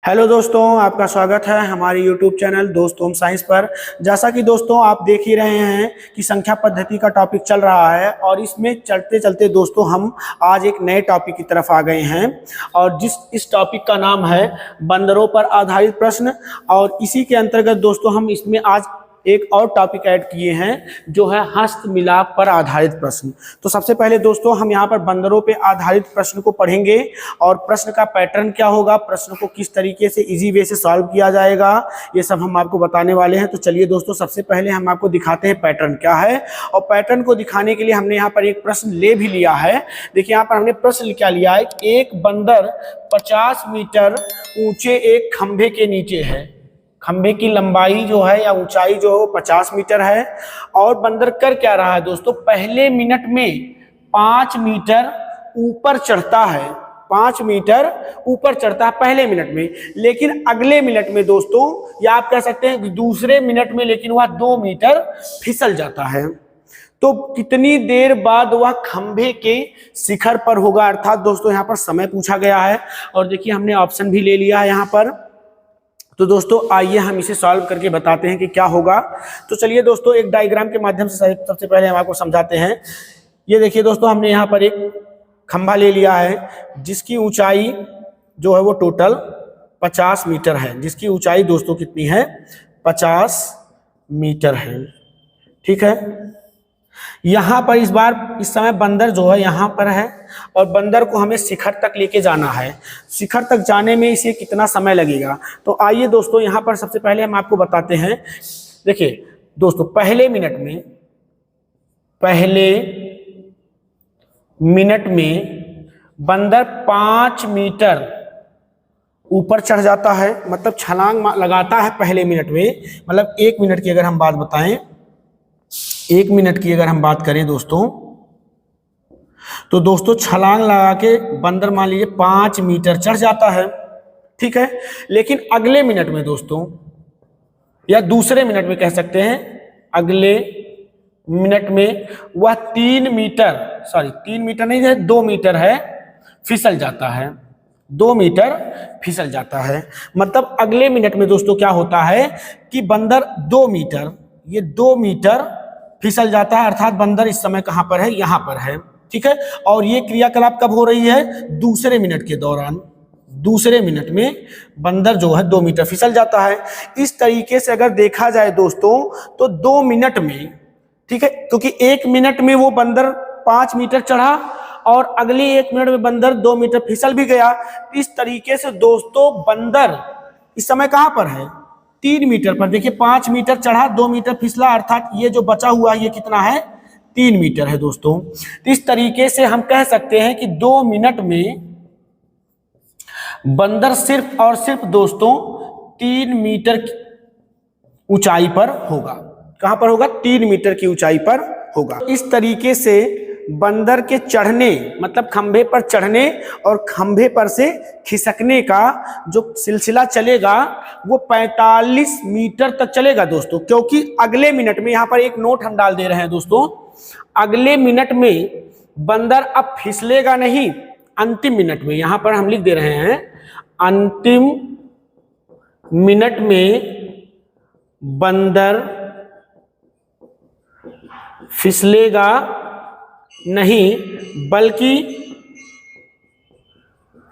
Hello दोस्तों, आपका स्वागत है हमारे YouTube चैनल दोस्त होम साइंस पर। जैसा कि दोस्तों आप देख ही रहे हैं कि संख्या पद्धति का टॉपिक चल रहा है और इसमें चलते चलते दोस्तों हम आज एक नए टॉपिक की तरफ आ गए हैं और इस टॉपिक का नाम है बंदरों पर आधारित प्रश्न। और इसी के अंतर्गत दोस्तों हम इसमें आज एक और टॉपिक ऐड किए हैं जो है हस्त मिलाप पर आधारित प्रश्न। तो सबसे पहले दोस्तों हम यहाँ पर बंदरों पे आधारित प्रश्न को पढ़ेंगे और प्रश्न का पैटर्न क्या होगा, प्रश्न को किस तरीके से इजी वे से सॉल्व किया जाएगा, ये सब हम आपको बताने वाले हैं। तो चलिए दोस्तों सबसे पहले हम आपको दिखाते हैं पैटर्न क्या है। और पैटर्न को दिखाने के लिए हमने यहाँ पर एक प्रश्न ले भी लिया है। देखिए यहाँ पर हमने प्रश्न क्या लिया है, एक बंदर 50 मीटर ऊंचे एक खंभे के नीचे है। खंभे की लंबाई जो है या ऊंचाई जो है वो 50 मीटर है और बंदर कर क्या रहा है दोस्तों, पहले मिनट में 5 मीटर ऊपर चढ़ता है। 5 मीटर ऊपर चढ़ता है पहले मिनट में, लेकिन अगले मिनट में दोस्तों या आप कह सकते हैं दूसरे मिनट में लेकिन वह 2 मीटर फिसल जाता है। तो कितनी देर बाद वह खंभे के शिखर पर होगा, अर्थात दोस्तों यहाँ पर समय पूछा गया है और देखिए हमने ऑप्शन भी ले लिया है यहाँ पर। तो दोस्तों आइए हम इसे सॉल्व करके बताते हैं कि क्या होगा। तो चलिए दोस्तों एक डायग्राम के माध्यम से सबसे पहले हम आपको समझाते हैं। ये देखिए दोस्तों हमने यहाँ पर एक खंभा ले लिया है जिसकी ऊंचाई जो है वो टोटल 50 मीटर है। जिसकी ऊंचाई दोस्तों कितनी है, 50 मीटर है। ठीक है, यहाँ पर इस समय बंदर जो है यहाँ पर है और बंदर को हमें शिखर तक लेके जाना है। शिखर तक जाने में इसे कितना समय लगेगा, तो आइए दोस्तों यहाँ पर सबसे पहले हम आपको बताते हैं। देखिए दोस्तों पहले मिनट में बंदर 5 मीटर ऊपर चढ़ जाता है, मतलब छलांग लगाता है पहले मिनट में। मतलब 1 मिनट की अगर हम बात बताएं, 1 मिनट की अगर हम बात करें दोस्तों, तो दोस्तों छलांग लगा के बंदर मान लीजिए 5 मीटर चढ़ जाता है। ठीक है, लेकिन अगले मिनट में दोस्तों या दूसरे मिनट में कह सकते हैं, अगले मिनट में वह 3 मीटर नहीं है, 2 मीटर है, फिसल जाता है। 2 मीटर फिसल जाता है। मतलब अगले मिनट में दोस्तों क्या होता है कि बंदर 2 मीटर फिसल जाता है, अर्थात बंदर इस समय कहां पर है, यहां पर है। ठीक है, और ये क्रियाकलाप कब हो रही है, दूसरे मिनट के दौरान। दूसरे मिनट में बंदर जो है 2 मीटर फिसल जाता है। इस तरीके से अगर देखा जाए दोस्तों तो 2 मिनट में, ठीक है, क्योंकि 1 मिनट में वो बंदर 5 मीटर चढ़ा और अगले 1 मिनट में बंदर 2 मीटर फिसल भी गया। इस तरीके से दोस्तों बंदर इस समय कहां पर है, 3 मीटर पर। देखिए 5 मीटर चढ़ा, 2 मीटर फिसला, अर्थात ये जो बचा हुआ है ये कितना है, 3 मीटर है दोस्तों। तो इस तरीके से हम कह सकते हैं कि 2 मिनट में बंदर सिर्फ और सिर्फ दोस्तों 3 मीटर ऊंचाई पर होगा। कहां पर होगा, 3 मीटर की ऊंचाई पर होगा। इस तरीके से बंदर के चढ़ने, मतलब खंभे पर चढ़ने और खंभे पर से खिसकने का जो सिलसिला चलेगा वो 45 मीटर तक चलेगा दोस्तों। क्योंकि अगले मिनट में, यहाँ पर एक नोट हम डाल दे रहे हैं दोस्तों, अगले मिनट में बंदर अब फिसलेगा नहीं, अंतिम मिनट में, यहाँ पर हम लिख दे रहे हैं अंतिम मिनट में बंदर फिसलेगा नहीं, बल्कि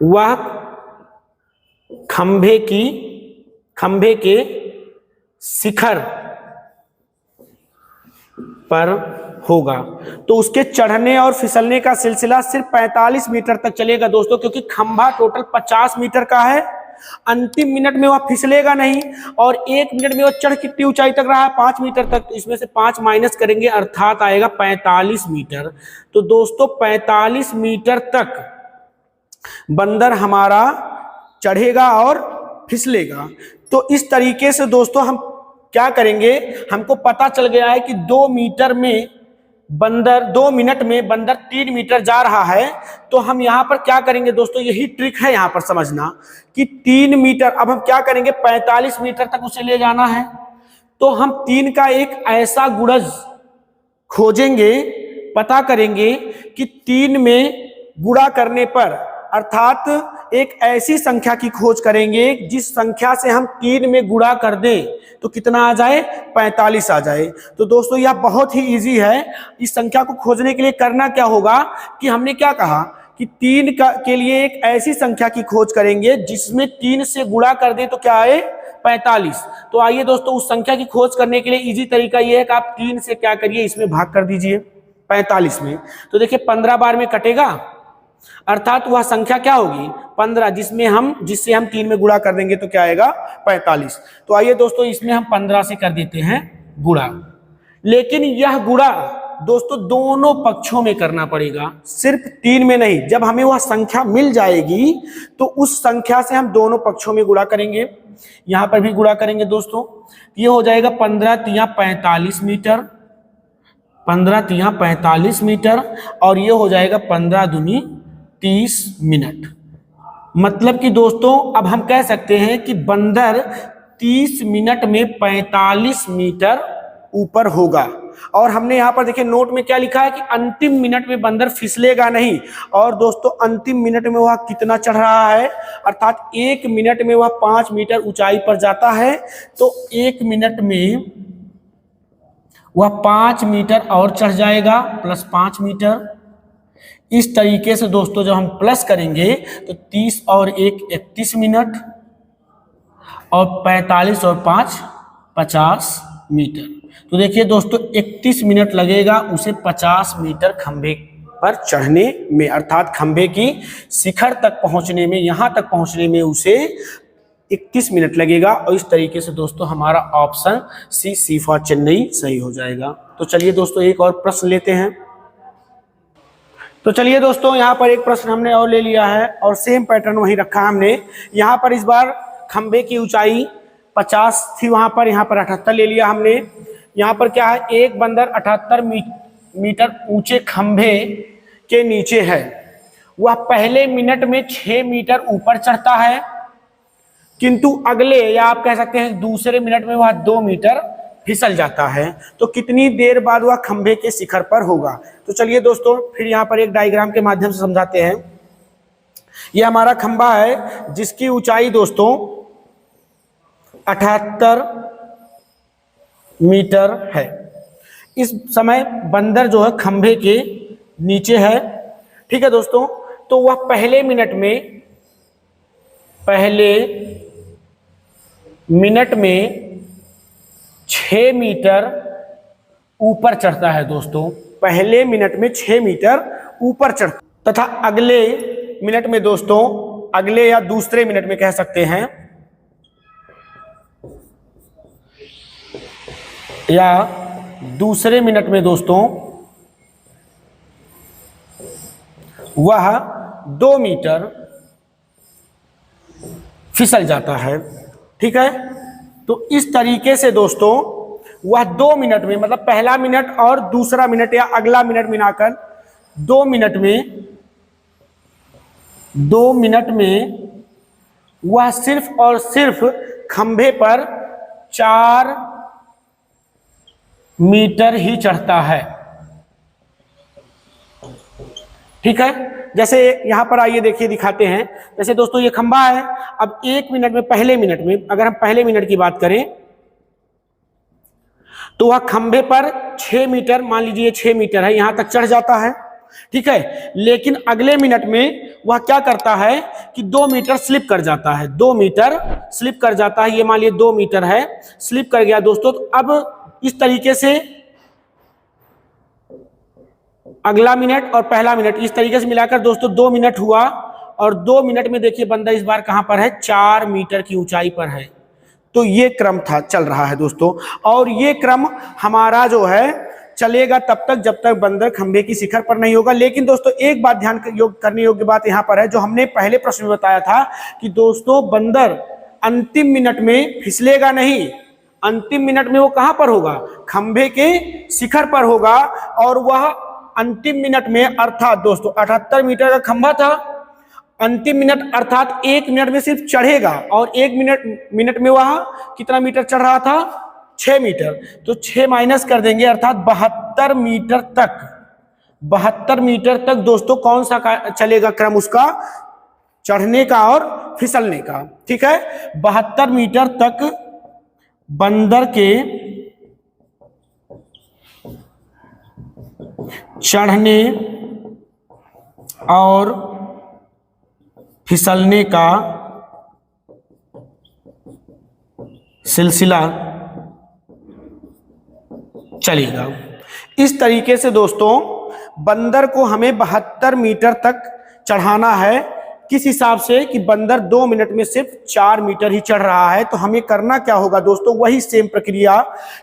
वह खंभे के शिखर पर होगा। तो उसके चढ़ने और फिसलने का सिलसिला सिर्फ 45 मीटर तक चलेगा दोस्तों, क्योंकि खंभा टोटल 50 मीटर का है। अंतिम मिनट में वह फिसलेगा नहीं और 1 मिनट में वह चढ़ कितनी ऊंचाई तक रहा है, 5 मीटर तक। इसमें से 5 माइनस करेंगे अर्थात आएगा 45 मीटर। तो दोस्तों 45 मीटर तक बंदर हमारा चढ़ेगा और फिसलेगा। तो इस तरीके से दोस्तों हम क्या करेंगे, हमको पता चल गया है कि 2 मिनट में बंदर 3 मीटर जा रहा है। तो हम यहाँ पर क्या करेंगे दोस्तों, यही ट्रिक है यहाँ पर समझना कि 3 मीटर, अब हम क्या करेंगे, 45 मीटर तक उसे ले जाना है। तो हम 3 का एक ऐसा गुणज खोजेंगे, पता करेंगे कि 3 में गुणा करने पर, अर्थात एक ऐसी संख्या की खोज करेंगे जिस संख्या से हम 3 में गुणा कर दें तो कितना आ जाए, 45 आ जाए। तो दोस्तों यह बहुत ही इजी है। इस संख्या को खोजने के लिए करना क्या होगा कि हमने क्या कहा कि 3 के लिए एक ऐसी संख्या की खोज करेंगे जिसमें 3 से गुणा कर दें तो क्या आए, 45। तो आइए दोस्तों उस संख्या की खोज करने के लिए इजी तरीका यह है कि आप 3 से क्या करिए, इसमें भाग कर दीजिए 45 में। तो देखिए 15 बार में कटेगा, अर्थात वह संख्या क्या होगी 15, जिससे हम 3 में गुणा कर देंगे तो क्या आएगा 45। तो आइए दोस्तों इसमें हम 15 से कर देते हैं गुणा। लेकिन यह गुणा दोस्तों दोनों पक्षों में करना पड़ेगा, सिर्फ 3 में नहीं। जब हमें वह संख्या मिल जाएगी तो उस संख्या से हम दोनों पक्षों में गुणा करेंगे। यहां पर भी गुणा करेंगे दोस्तों, ये हो जाएगा 15 तिया 45 मीटर, 15 तिया 45 मीटर, और ये हो जाएगा 15 दूनी 30 मिनट। मतलब कि दोस्तों अब हम कह सकते हैं कि बंदर 30 मिनट में 45 मीटर ऊपर होगा। और हमने यहां पर देखिए नोट में क्या लिखा है कि अंतिम मिनट में बंदर फिसलेगा नहीं। और दोस्तों अंतिम मिनट में वह कितना चढ़ रहा है, अर्थात 1 मिनट में वह 5 मीटर ऊंचाई पर जाता है। तो 1 मिनट में वह 5 मीटर और चढ़ जाएगा, प्लस 5 मीटर। इस तरीके से दोस्तों जब हम प्लस करेंगे तो 30 और 1 31 मिनट, और 45 और 5 50 मीटर। तो देखिए दोस्तों 31 मिनट लगेगा उसे 50 मीटर खंभे पर चढ़ने में, अर्थात खंभे की शिखर तक पहुंचने में, यहां तक पहुंचने में उसे 31 मिनट लगेगा। और इस तरीके से दोस्तों हमारा ऑप्शन सी फॉर चेन्नई सही हो जाएगा। तो चलिए दोस्तों एक और प्रश्न लेते हैं। तो चलिए दोस्तों यहाँ पर एक प्रश्न हमने और ले लिया है और सेम पैटर्न वहीं रखा हमने। यहाँ पर इस बार खंभे की ऊंचाई 50 थी, वहां पर यहाँ पर 78 ले लिया हमने। यहाँ पर क्या है, एक बंदर 78 मीटर ऊंचे खंभे के नीचे है। वह पहले मिनट में 6 मीटर ऊपर चढ़ता है, किंतु अगले या आप कह सकते हैं दूसरे मिनट में वह 2 मीटर फिसल जाता है। तो कितनी देर बाद वह खंभे के शिखर पर होगा। तो चलिए दोस्तों फिर यहाँ पर एक डायग्राम के माध्यम से समझाते हैं। यह हमारा खंभा है जिसकी ऊंचाई दोस्तों 78 मीटर है। इस समय बंदर जो है खंभे के नीचे है, ठीक है दोस्तों। तो वह पहले मिनट में 6 मीटर ऊपर चढ़ता है दोस्तों, पहले मिनट में 6 मीटर ऊपर चढ़ता, तथा अगले मिनट में दोस्तों, अगले या दूसरे मिनट में कह सकते हैं, या दूसरे मिनट में दोस्तों वह 2 मीटर फिसल जाता है, ठीक है। तो इस तरीके से दोस्तों वह 2 मिनट में, मतलब पहला मिनट और दूसरा मिनट या अगला मिनट मिलाकर 2 मिनट में वह सिर्फ और सिर्फ खंभे पर 4 मीटर ही चढ़ता है, ठीक है। जैसे यहां पर आइए देखिए दिखाते हैं। जैसे दोस्तों ये खंभा है, अब 1 मिनट में, पहले मिनट में अगर हम पहले मिनट की बात करें तो वह खंभे पर 6 मीटर, मान लीजिए 6 मीटर है, यहां तक चढ़ जाता है, ठीक है। लेकिन अगले मिनट में वह क्या करता है कि 2 मीटर स्लिप कर जाता है, 2 मीटर स्लिप कर जाता है। ये मान लीजिए 2 मीटर है, स्लिप कर गया दोस्तों। तो अब इस तरीके से अगला मिनट और पहला मिनट इस तरीके से मिलाकर दोस्तों 2 मिनट हुआ। और 2 मिनट में देखिए बंदर इस बार कहां पर है, 4 मीटर की ऊंचाई पर है। तो ये क्रम था, चल रहा है दोस्तों। और ये क्रम हमारा जो है चलेगा तब तक जब तक बंदर खंभे की शिखर पर नहीं होगा। लेकिन दोस्तों एक बात ध्यान करने योग्य बात यहां पर है, जो हमने पहले प्रश्न में बताया था कि दोस्तों बंदर अंतिम मिनट में फिसलेगा नहीं, अंतिम मिनट में वो कहां पर होगा, खंभे के शिखर पर होगा। और वह अंतिम मिनट में, अर्थात दोस्तों 78 मीटर का खंभा था, अंतिम मिनट अर्थात 1 मिनट में सिर्फ चढ़ेगा, और 1 मिनट में वह कितना मीटर चढ़ रहा था, 6 मीटर। तो 6 माइनस कर देंगे, अर्थात 72 मीटर तक, 72 मीटर तक दोस्तों कौन सा चलेगा क्रम उसका, चढ़ने का और फिसलने का। ठीक है, 72 मीटर तक बंदर के चढ़ने और फिसलने का सिलसिला चलेगा। इस तरीके से दोस्तों बंदर को हमें 72 मीटर तक चढ़ाना है। किस हिसाब से कि बंदर 2 मिनट में सिर्फ 4 मीटर ही चढ़ रहा है। तो हमें करना क्या होगा दोस्तों, वही सेम प्रक्रिया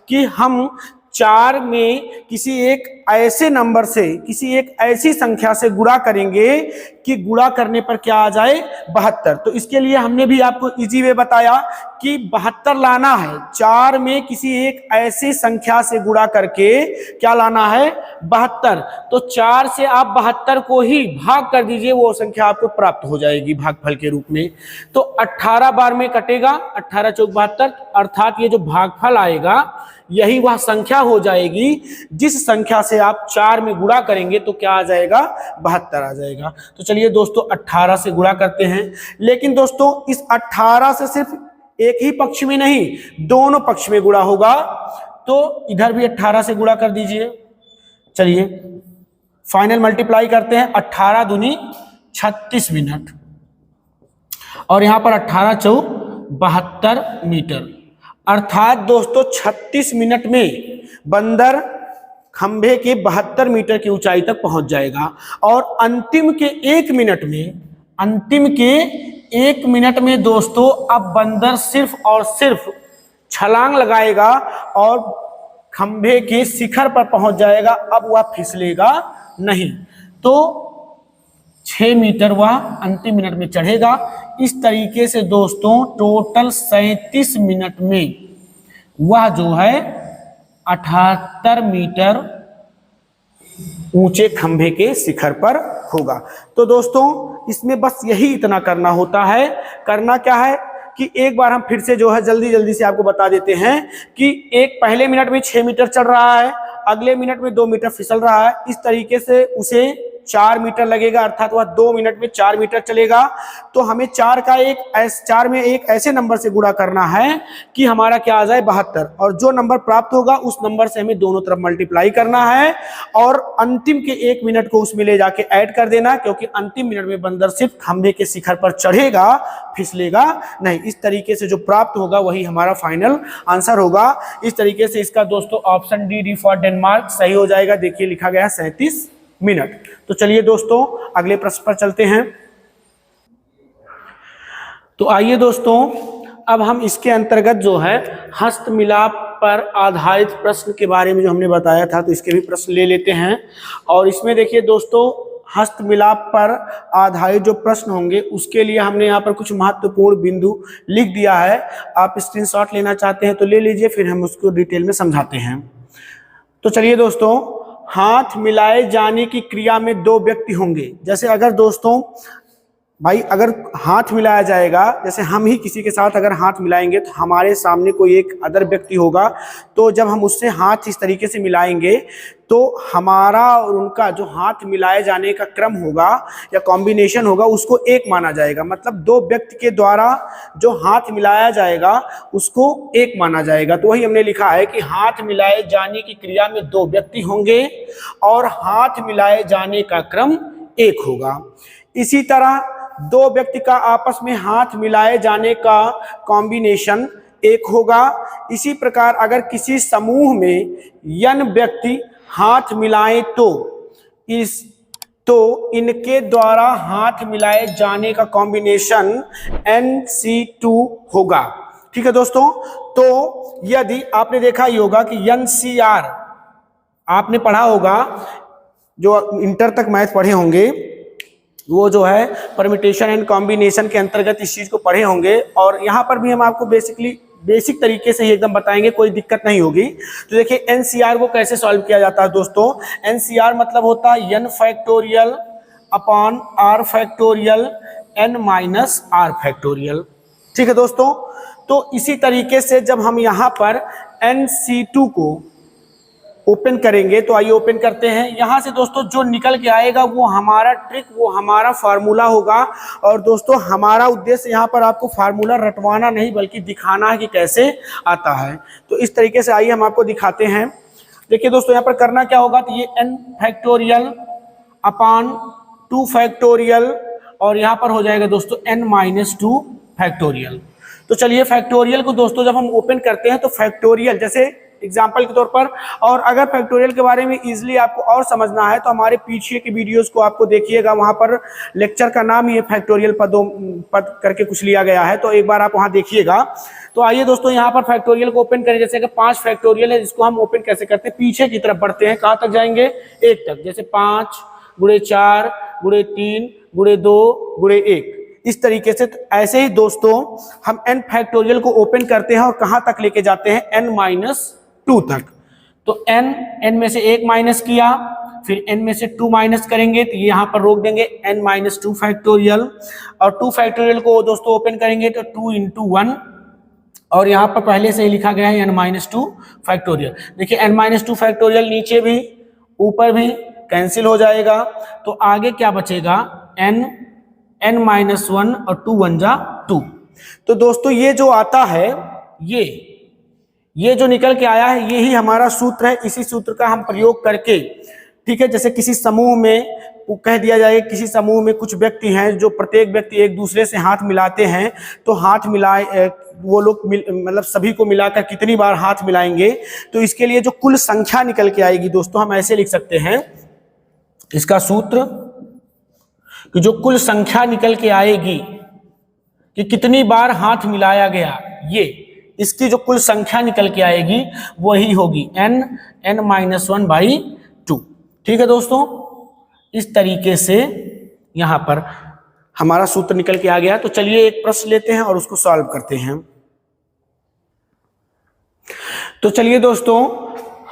कि हम 4 में किसी एक ऐसे नंबर से, किसी एक ऐसी संख्या से गुणा करेंगे कि गुणा करने पर क्या आ जाए, 72। तो इसके लिए हमने भी आपको इजी वे बताया कि 72 लाना है। 4 में किसी एक ऐसी संख्या से गुणा करके क्या लाना है, 72। तो 4 से आप 72 को ही भाग कर दीजिए, वो संख्या आपको प्राप्त हो जाएगी भागफल के रूप में। तो 18 बार में कटेगा, 18 चौक 72, अर्थात ये जो भागफल आएगा यही वह संख्या हो जाएगी जिस संख्या से आप 4 में गुणा करेंगे तो क्या आ जाएगा, 72 आ जाएगा। तो चलिए दोस्तों 18 से गुणा करते हैं। लेकिन दोस्तों इस 18 से सिर्फ एक ही पक्ष में नहीं, दोनों पक्ष में गुणा होगा। तो इधर भी 18 से गुणा कर दीजिए। चलिए फाइनल मल्टीप्लाई करते हैं। 18 दूनी 36 मिनट और यहां पर 18 चौक 72 मीटर, अर्थात दोस्तों 36 मिनट में बंदर खंभे के 72 मीटर की ऊंचाई तक पहुंच जाएगा। और अंतिम के 1 मिनट में दोस्तों अब बंदर सिर्फ और सिर्फ छलांग लगाएगा और खंभे के शिखर पर पहुंच जाएगा। अब वह फिसलेगा नहीं। तो 6 मीटर वह अंतिम मिनट में चढ़ेगा। इस तरीके से दोस्तों टोटल 37 मिनट में वह जो है 78 मीटर ऊंचे खंभे के शिखर पर होगा। तो दोस्तों इसमें बस यही इतना करना होता है। करना क्या है कि एक बार हम फिर से जो है जल्दी से आपको बता देते हैं कि एक पहले मिनट में 6 मीटर चढ़ रहा है, अगले मिनट में 2 मीटर फिसल रहा है। इस तरीके से उसे 4 मीटर लगेगा, अर्थात वह 2 मिनट में 4 मीटर चलेगा। तो हमें 4 में एक ऐसे नंबर से गुणा करना है कि हमारा क्या आ जाए, 72। और जो नंबर प्राप्त होगा उस नंबर से हमें दोनों तरफ मल्टीप्लाई करना है और अंतिम के 1 मिनट को उसमें ले जाके ऐड कर देना, क्योंकि अंतिम मिनट में बंदर सिर्फ खंभे के शिखर पर चढ़ेगा, फिसलेगा नहीं। इस तरीके से जो प्राप्त होगा वही हमारा फाइनल आंसर होगा। इस तरीके से इसका दोस्तों ऑप्शन डी फॉर डेनमार्क सही हो जाएगा। देखिए लिखा गया 37 मिनट। तो चलिए दोस्तों अगले प्रश्न पर चलते हैं। तो आइए दोस्तों अब हम इसके अंतर्गत जो है हस्तमिलाप पर आधारित प्रश्न के बारे में जो हमने बताया था, तो इसके भी प्रश्न ले लेते हैं। और इसमें देखिए दोस्तों हस्तमिलाप पर आधारित जो प्रश्न होंगे उसके लिए हमने यहाँ पर कुछ महत्वपूर्ण बिंदु लिख दिया है। आप स्क्रीनशॉट लेना चाहते हैं तो ले लीजिए, फिर हम उसको डिटेल में समझाते हैं। तो चलिए दोस्तों, हाथ मिलाए जाने की क्रिया में 2 व्यक्ति होंगे। जैसे अगर दोस्तों भाई अगर हाथ मिलाया जाएगा, जैसे हम ही किसी के साथ अगर हाथ मिलाएंगे तो हमारे सामने कोई एक अदर व्यक्ति होगा, तो जब हम उससे हाथ इस तरीके से मिलाएंगे तो हमारा और उनका जो हाथ मिलाए जाने का क्रम होगा या कॉम्बिनेशन होगा उसको एक माना जाएगा। मतलब 2 व्यक्ति के द्वारा जो हाथ मिलाया जाएगा उसको एक माना जाएगा। तो वही हमने लिखा है कि हाथ मिलाए जाने की क्रिया में 2 व्यक्ति होंगे और हाथ मिलाए जाने का क्रम एक होगा। इसी तरह 2 व्यक्ति का आपस में हाथ मिलाए जाने का कॉम्बिनेशन एक होगा। इसी प्रकार अगर किसी समूह में n व्यक्ति हाथ मिलाएं तो इनके द्वारा हाथ मिलाए जाने का कॉम्बिनेशन NC2 होगा। ठीक है दोस्तों। तो यदि आपने देखा ही होगा कि NCR आपने पढ़ा होगा, जो इंटर तक मैथ पढ़े होंगे वो जो है परम्यूटेशन एंड कॉम्बिनेशन के अंतर्गत इस चीज को पढ़े होंगे। और यहाँ पर भी हम आपको बेसिक तरीके से ही एकदम बताएंगे, कोई दिक्कत नहीं होगी। तो देखिए एनसीआर को कैसे सॉल्व किया जाता है दोस्तों। एनसीआर मतलब होता है n factorial upon r factorial n minus r factorial. ठीक है दोस्तों। तो इसी तरीके से जब हम यहाँ पर NC2 को ओपन करेंगे। तो आइए ओपन करते हैं। यहाँ से दोस्तों जो निकल के आएगा वो हमारा ट्रिक, वो हमारा फार्मूला होगा। और दोस्तों हमारा उद्देश्य यहाँ पर आपको फार्मूला रटवाना नहीं बल्कि दिखाना है कि कैसे आता है। तो इस तरीके से आइए हम आपको दिखाते हैं। देखिए दोस्तों यहाँ पर करना क्या होगा, तो ये n फैक्टोरियल अपान 2 फैक्टोरियल और यहाँ पर हो जाएगा दोस्तों n-2 फैक्टोरियल। तो चलिए फैक्टोरियल को दोस्तों जब हम ओपन करते हैं तो फैक्टोरियल जैसे एग्जाम्पल के तौर पर, और अगर फैक्टोरियल के बारे में इजीली आपको और समझना है तो हमारे पीछे की वीडियोस को आपको देखिएगा, वहां पर लेक्चर का नाम ही फैक्टोरियल पद करके कुछ लिया गया है, तो एक बार आप वहां देखिएगा। तो आइए दोस्तों यहाँ पर फैक्टोरियल को ओपन करें। जैसे कि 5 फैक्टोरियल है जिसको हम ओपन कैसे करते हैं, पीछे की तरफ बढ़ते हैं, कहाँ तक जाएंगे 1 तक। जैसे 5 × 4 × 3 × 2 × 1 इस तरीके से। तो ऐसे ही दोस्तों हम n फैक्टोरियल को ओपन करते हैं और कहां तक लेके जाते हैं, n-2 तक। तो n में से 1 माइनस किया, फिर n में से 2 माइनस करेंगे तो यहां पर रोक देंगे n-2 फैक्टोरियल। और 2 फैक्टोरियल को दोस्तों ओपन करेंगे तो 2 × 1 और यहाँ पर पहले से ही लिखा गया है n-2 फैक्टोरियल। देखिए n-2 फैक्टोरियल नीचे भी ऊपर भी कैंसिल हो जाएगा, तो आगे क्या बचेगा n-1 और 2 1 जा 2। तो दोस्तों ये जो आता है, ये जो निकल के आया है यही हमारा सूत्र है। इसी सूत्र का हम प्रयोग करके, ठीक है, जैसे किसी समूह में कह दिया जाए, किसी समूह में कुछ व्यक्ति हैं जो प्रत्येक व्यक्ति एक दूसरे से हाथ मिलाते हैं, तो हाथ मिलाए वो लोग मतलब सभी को मिलाकर कितनी बार हाथ मिलाएंगे, तो इसके लिए जो कुल संख्या निकल के आएगी दोस्तों हम ऐसे लिख सकते हैं इसका सूत्र, कि जो कुल संख्या निकल के आएगी कि कितनी बार हाथ मिलाया गया, ये इसकी जो कुल संख्या निकल के आएगी वही होगी n-1/2। ठीक है दोस्तों, इस तरीके से यहां पर हमारा सूत्र निकल के आ गया। तो चलिए एक प्रश्न लेते हैं और उसको सॉल्व करते हैं। तो चलिए दोस्तों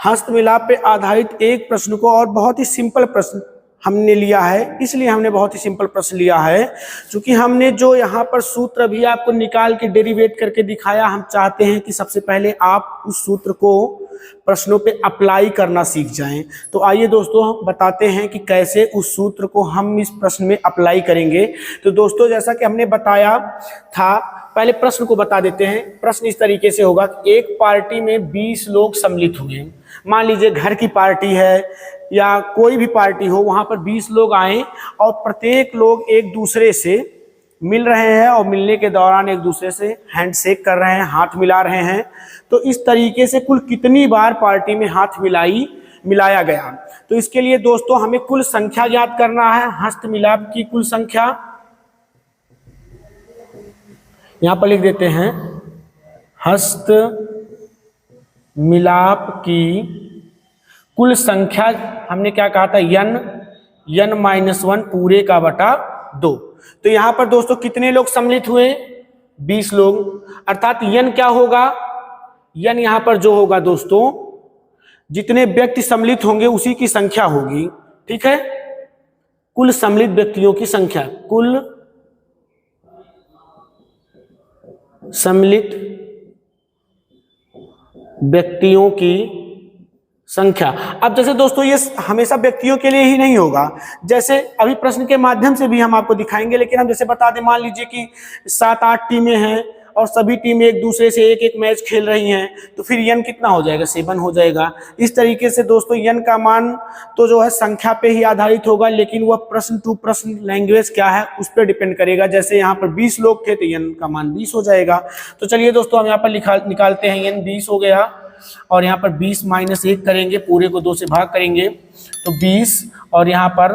हस्तमिलाप पे आधारित एक प्रश्न को, और बहुत ही सिंपल प्रश्न हमने लिया है, इसलिए हमने बहुत ही सिंपल प्रश्न लिया है क्योंकि हमने जो यहाँ पर सूत्र भी आपको निकाल के डेरिवेट करके दिखाया, हम चाहते हैं कि सबसे पहले आप उस सूत्र को प्रश्नों पे अप्लाई करना सीख जाएं। तो आइए दोस्तों हम बताते हैं कि कैसे उस सूत्र को हम इस प्रश्न में अप्लाई करेंगे। तो दोस्तों जैसा कि हमने बताया था, पहले प्रश्न को बता देते हैं। प्रश्न इस तरीके से होगा कि एक पार्टी में 20 लोग सम्मिलित हुए। मान लीजिए घर की पार्टी है या कोई भी पार्टी हो, वहां पर 20 लोग आए और प्रत्येक लोग एक दूसरे से मिल रहे हैं और मिलने के दौरान एक दूसरे से हैंडशेक कर रहे हैं, हाथ मिला रहे हैं। तो इस तरीके से कुल कितनी बार पार्टी में हाथ मिलाया गया। तो इसके लिए दोस्तों हमें कुल संख्या ज्ञात करना है, हस्तमिलाप की कुल संख्या। यहां पर लिख देते हैं हस्त मिलाप की कुल संख्या, हमने क्या कहा था, n-1 पूरे का बटा 2। तो यहां पर दोस्तों कितने लोग सम्मिलित हुए, 20 लोग, अर्थात n क्या होगा, n यहां पर जो होगा दोस्तों जितने व्यक्ति सम्मिलित होंगे उसी की संख्या होगी। ठीक है, कुल सम्मिलित व्यक्तियों की संख्या, कुल सम्मिलित व्यक्तियों की संख्या। अब जैसे दोस्तों ये हमेशा व्यक्तियों के लिए ही नहीं होगा, जैसे अभी प्रश्न के माध्यम से भी हम आपको दिखाएंगे, लेकिन हम जैसे बता दें, मान लीजिए कि 7-8 टीमें हैं और सभी टीमें एक दूसरे से एक मैच खेल रही हैं, तो फिर n कितना हो जाएगा, 7 हो जाएगा। इस तरीके से दोस्तों n का मान तो जो है संख्या पे ही आधारित होगा, लेकिन वह प्रश्न टू प्रश्न लैंग्वेज क्या है उस पर डिपेंड करेगा। जैसे यहाँ पर 20 लोग थे तो n का मान 20 हो जाएगा। तो चलिए दोस्तों हम यहाँ पर निकालते हैं, n 20 हो गया और यहाँ पर 20 - 1 करेंगे, पूरे को 2 से भाग करेंगे तो 20, और यहाँ पर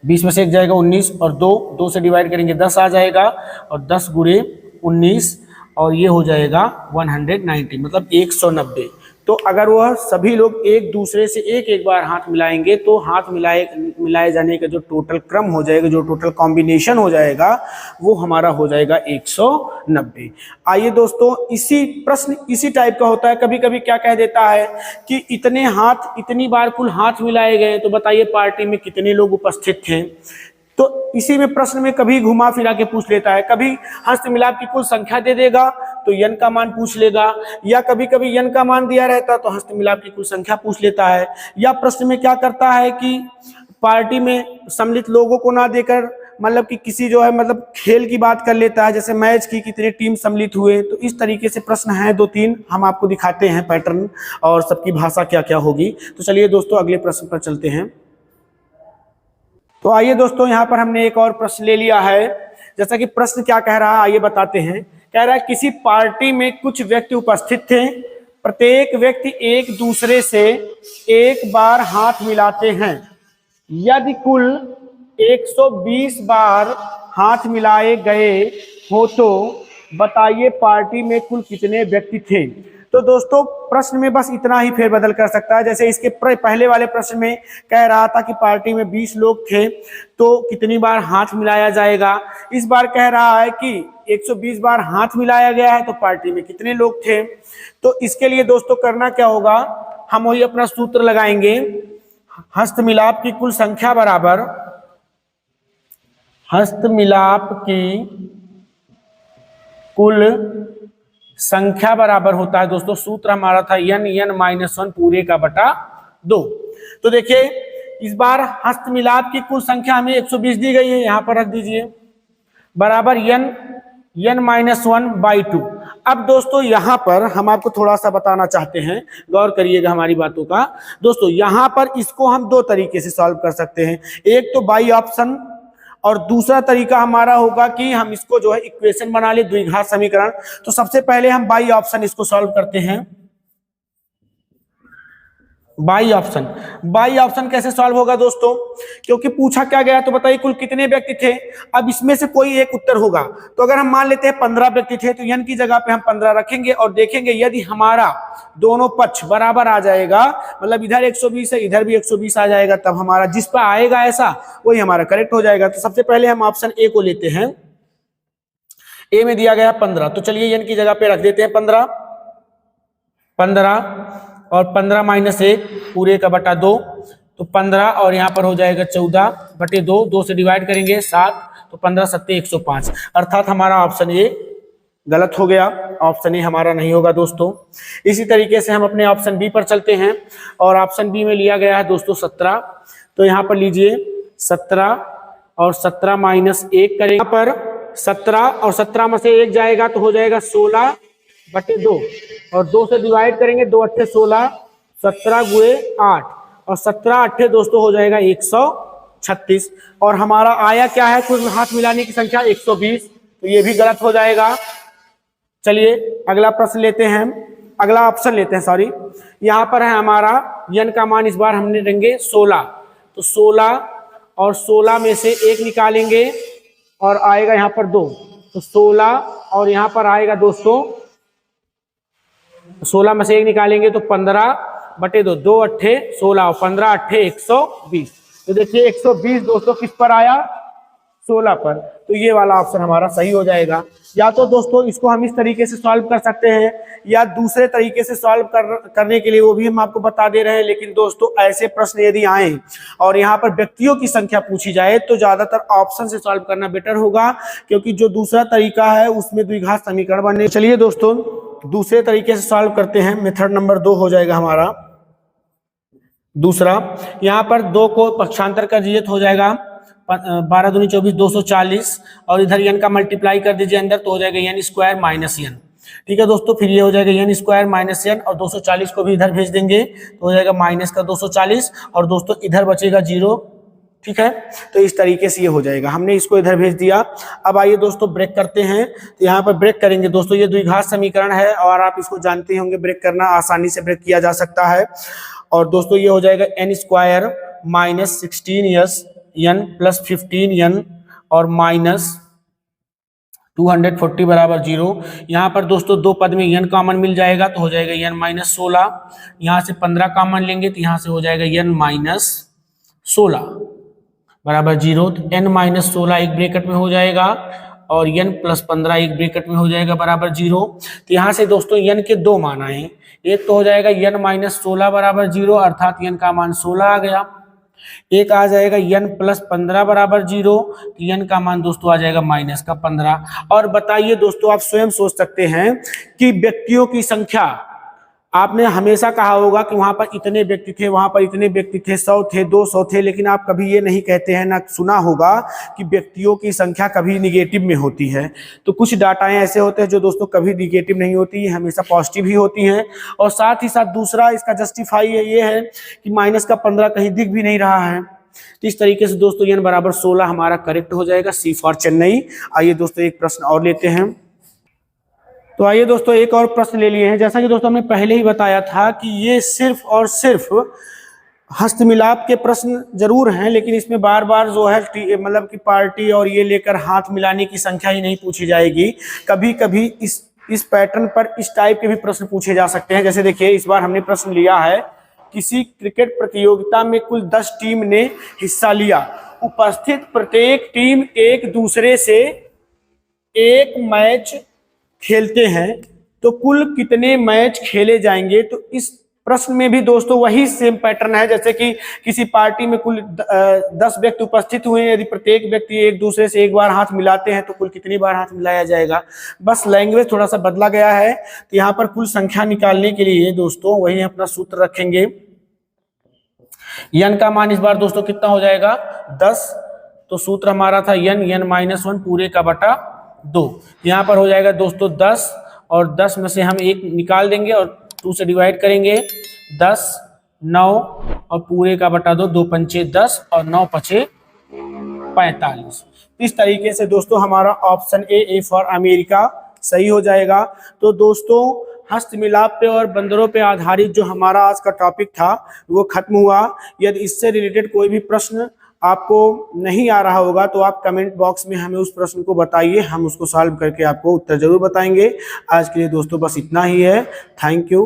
20 में से 1 जाएगा 19 और 2 से डिवाइड करेंगे 10 आ जाएगा, और 10 × 19 और ये हो जाएगा 190, मतलब 190। तो अगर वह सभी लोग एक दूसरे से एक बार हाथ मिलाएंगे तो हाथ मिलाए जाने का जो टोटल क्रम हो जाएगा, जो टोटल कॉम्बिनेशन हो जाएगा वो हमारा हो जाएगा 190। आइए दोस्तों इसी प्रश्न इसी टाइप का होता है। कभी कभी क्या कह देता है कि इतनी बार कुल हाथ मिलाए गए, तो बताइए पार्टी में कितने लोग उपस्थित थे। तो इसी में प्रश्न में कभी घुमा फिरा के पूछ लेता है, कभी हस्तमिलाप की कुल संख्या दे देगा, तो तो n का मान पूछ लेगा, या कभी कभी n का मान दिया रहता तो हस्तमिलाप की कुल संख्या पूछ लेता है, या प्रश्न में क्या करता है कि पार्टी में सम्मिलित लोगों को ना देकर मतलब कि किसी जो है मतलब खेल की बात कर लेता है, जैसे मैच की कितने टीम सम्मिलित हुए। तो इस तरीके से प्रश्न हैं 2-3, हम आपको दिखाते हैं पैटर्न और सबकी भाषा क्या क्या होगी। तो चलिए दोस्तों अगले प्रश्न पर चलते हैं। तो आइए दोस्तों, यहाँ पर हमने एक और प्रश्न ले लिया है। जैसा कि प्रश्न क्या कह रहा है आइए बताते हैं। कह रहा है किसी पार्टी में कुछ व्यक्ति उपस्थित थे, प्रत्येक व्यक्ति एक दूसरे से एक बार हाथ मिलाते हैं। यदि कुल 120 बार हाथ मिलाए गए हो तो बताइए पार्टी में कुल कितने व्यक्ति थे। तो दोस्तों प्रश्न में बस इतना ही फेरबदल कर सकता है। जैसे इसके पहले वाले प्रश्न में कह रहा था कि पार्टी में 20 लोग थे तो कितनी बार हाथ मिलाया जाएगा, इस बार कह रहा है कि 120 बार हाथ मिलाया गया है तो पार्टी में कितने लोग थे। तो इसके लिए दोस्तों करना क्या होगा, हम वही अपना सूत्र लगाएंगे, हस्तमिलाप की कुल संख्या बराबर हस्तमिलाप की कुल संख्या बराबर होता है दोस्तों, सूत्र हमारा था n-1 पूरे का बटा 2। तो देखिए इस बार हस्तमिलाप की कुल संख्या हमें 120 दी गई है, यहां पर रख दीजिए, बराबर n-1/2। अब दोस्तों यहां पर हम आपको थोड़ा सा बताना चाहते हैं, गौर करिएगा हमारी बातों का। दोस्तों यहां पर इसको हम दो तरीके से सॉल्व कर सकते हैं, एक तो बाई ऑप्शन और दूसरा तरीका हमारा होगा कि हम इसको जो है इक्वेशन बना ले, द्विघात समीकरण। तो सबसे पहले हम बाई ऑप्शन इसको सॉल्व करते हैं। बाई ऑप्शन कैसे सॉल्व होगा दोस्तों, क्योंकि पूछा क्या गया तो बताइए कुल कितने व्यक्ति थे। अब इसमें से कोई एक उत्तर होगा, तो अगर हम मान लेते हैं 15 व्यक्ति थे तो n की जगह पे हम 15 रखेंगे और देखेंगे यदि हमारा दोनों पक्ष बराबर आ जाएगा, मतलब इधर 120 है इधर भी 120 आ जाएगा, तब हमारा जिस पर आएगा ऐसा वही हमारा करेक्ट हो जाएगा। तो सबसे पहले हम ऑप्शन ए को लेते हैं। ए में दिया गया 15, तो चलिए n की जगह पे रख देते हैं 15 और 15 - 1 पूरे का बटा 2, तो 15 और यहाँ पर हो जाएगा 14/2, 2 से डिवाइड करेंगे 7, तो 15 × 7 = 105। अर्थात हमारा ऑप्शन ए गलत हो गया, ऑप्शन ए हमारा नहीं होगा दोस्तों। इसी तरीके से हम अपने ऑप्शन बी पर चलते हैं, और ऑप्शन बी में लिया गया है दोस्तों 17। तो यहाँ पर लीजिए 17 और 17 - 1 करेंगे, यहाँ पर 17 और 17 में से 1 जाएगा तो हो जाएगा 16/2, और 2 से डिवाइड करेंगे, 2 × 8 = 16, 17 × 8 और 17 × 8 दोस्तों हो जाएगा 136। और हमारा आया क्या है, कुल हाथ मिलाने की संख्या 120, तो ये भी गलत हो जाएगा। चलिए अगला प्रश्न लेते हैं, अगला ऑप्शन लेते हैं, सॉरी। यहाँ पर है हमारा n का मान इस बार हमने देंगे 16, तो 16 और 16 में से 1 निकालेंगे और आएगा यहाँ पर 2, तो 16 और यहाँ पर आएगा दोस्तों 16 में से 1 निकालेंगे तो 15/2, 2 × 8 = 16 और 15 × 8 = 120। तो देखिए 120 दोस्तों किस पर आया, 16 पर, तो ये वाला ऑप्शन हमारा सही हो जाएगा। या तो दोस्तों इसको हम इस तरीके से सॉल्व कर सकते हैं, या दूसरे तरीके से सॉल्व करने के लिए वो भी हम आपको बता दे रहे हैं। लेकिन दोस्तों ऐसे प्रश्न यदि आए और यहाँ पर व्यक्तियों की संख्या पूछी जाए तो ज्यादातर ऑप्शन से सॉल्व करना बेटर होगा, क्योंकि जो दूसरा तरीका है उसमें द्विघात समीकरण बने। चलिए दोस्तों दूसरे तरीके से सॉल्व करते हैं, मेथड नंबर 2 हो जाएगा हमारा दूसरा। यहाँ पर 2 को पक्षांतर कर दीजिए तो हो जाएगा 12 दूनी 24, 240, और इधर n का मल्टीप्लाई कर दीजिए अंदर तो हो जाएगा n² - n। ठीक है दोस्तों, फिर ये हो जाएगा n² - n, और 240 को भी इधर भेज देंगे तो हो जाएगा -240, और दोस्तों इधर बचेगा 0। ठीक है, तो इस तरीके से ये हो जाएगा, हमने इसको इधर भेज दिया। अब आइए दोस्तों ब्रेक करते हैं, तो यहाँ पर ब्रेक करेंगे दोस्तों, ये द्विघात समीकरण है और आप इसको जानते होंगे, ब्रेक करना आसानी से ब्रेक किया जा सकता है। और दोस्तों ये हो जाएगा n² - 16s n + 15n और -240 = 0। यहाँ पर दोस्तों 2 पद में n कॉमन मिल जाएगा तो हो जाएगा n - 16, यहाँ से 15 कॉमन लेंगे तो यहाँ से हो जाएगा n - 16 = 0। तो n - 16 एक ब्रैकेट में हो जाएगा और n + 15 एक ब्रैकेट में हो जाएगा बराबर 0। तो यहाँ से दोस्तों n के 2 मान आए, एक तो हो जाएगा n - 16 = 0, अर्थात n का मान 16 आ गया, एक आ जाएगा n प्लस 15 बराबर 0, तो n का मान दोस्तों आ जाएगा माइनस का 15। और बताइए दोस्तों, आप स्वयं सोच सकते हैं कि व्यक्तियों की संख्या, आपने हमेशा कहा होगा कि वहां पर इतने व्यक्ति थे, वहां पर इतने व्यक्ति थे, 100 थे, 200 थे, लेकिन आप कभी ये नहीं कहते हैं, ना सुना होगा कि व्यक्तियों की संख्या कभी निगेटिव में होती है। तो कुछ डाटाएं ऐसे होते हैं जो दोस्तों कभी निगेटिव नहीं होती, हमेशा पॉजिटिव ही होती हैं। और साथ ही साथ दूसरा इसका जस्टिफाई ये है कि माइनस का 15 कहीं दिख भी नहीं रहा है। तो इस तरीके से दोस्तों n बराबर 16 हमारा करेक्ट हो जाएगा, सी फॉर चेन्नई। आइए दोस्तों एक प्रश्न और लेते हैं। तो आइए दोस्तों एक और प्रश्न ले लिए हैं। जैसा कि दोस्तों हमने पहले ही बताया था कि ये सिर्फ और सिर्फ हस्तमिलाप के प्रश्न जरूर हैं, लेकिन इसमें बार बार जो है मतलब कि पार्टी और ये लेकर हाथ मिलाने की संख्या ही नहीं पूछी जाएगी। कभी कभी इस पैटर्न पर इस टाइप के भी प्रश्न पूछे जा सकते हैं। जैसे देखिए, इस बार हमने प्रश्न लिया है, किसी क्रिकेट प्रतियोगिता में कुल 10 टीम ने हिस्सा लिया, उपस्थित प्रत्येक टीम एक दूसरे से एक मैच खेलते हैं, तो कुल कितने मैच खेले जाएंगे। तो इस प्रश्न में भी दोस्तों वही सेम पैटर्न है, जैसे कि किसी पार्टी में कुल 10 व्यक्ति उपस्थित हुए हैं, यदि प्रत्येक व्यक्ति एक दूसरे से एक बार हाथ मिलाते हैं तो कुल कितनी बार हाथ मिलाया जाएगा। बस लैंग्वेज थोड़ा सा बदला गया है। तो यहाँ पर कुल संख्या निकालने के लिए दोस्तों वही अपना सूत्र रखेंगे। n का मान इस बार दोस्तों कितना हो जाएगा, 10। तो सूत्र हमारा था n माइनस 1 पूरे का बटा 2। यहाँ पर हो जाएगा दोस्तों 10, और 10 में से हम 1 निकाल देंगे और 2 से डिवाइड करेंगे। 10, 9 और पूरे का बटा 2, 2 पंचे 10 और 9 पचे 45। इस तरीके से दोस्तों हमारा ऑप्शन ए फॉर अमेरिका सही हो जाएगा। तो दोस्तों हस्तमिलाप पे और बंदरों पे आधारित जो हमारा आज का टॉपिक था वो खत्म हुआ। यदि इससे रिलेटेड कोई भी प्रश्न आपको नहीं आ रहा होगा तो आप कमेंट बॉक्स में हमें उस प्रश्न को बताइए, हम उसको सॉल्व करके आपको उत्तर जरूर बताएंगे। आज के लिए दोस्तों बस इतना ही है। Thank you.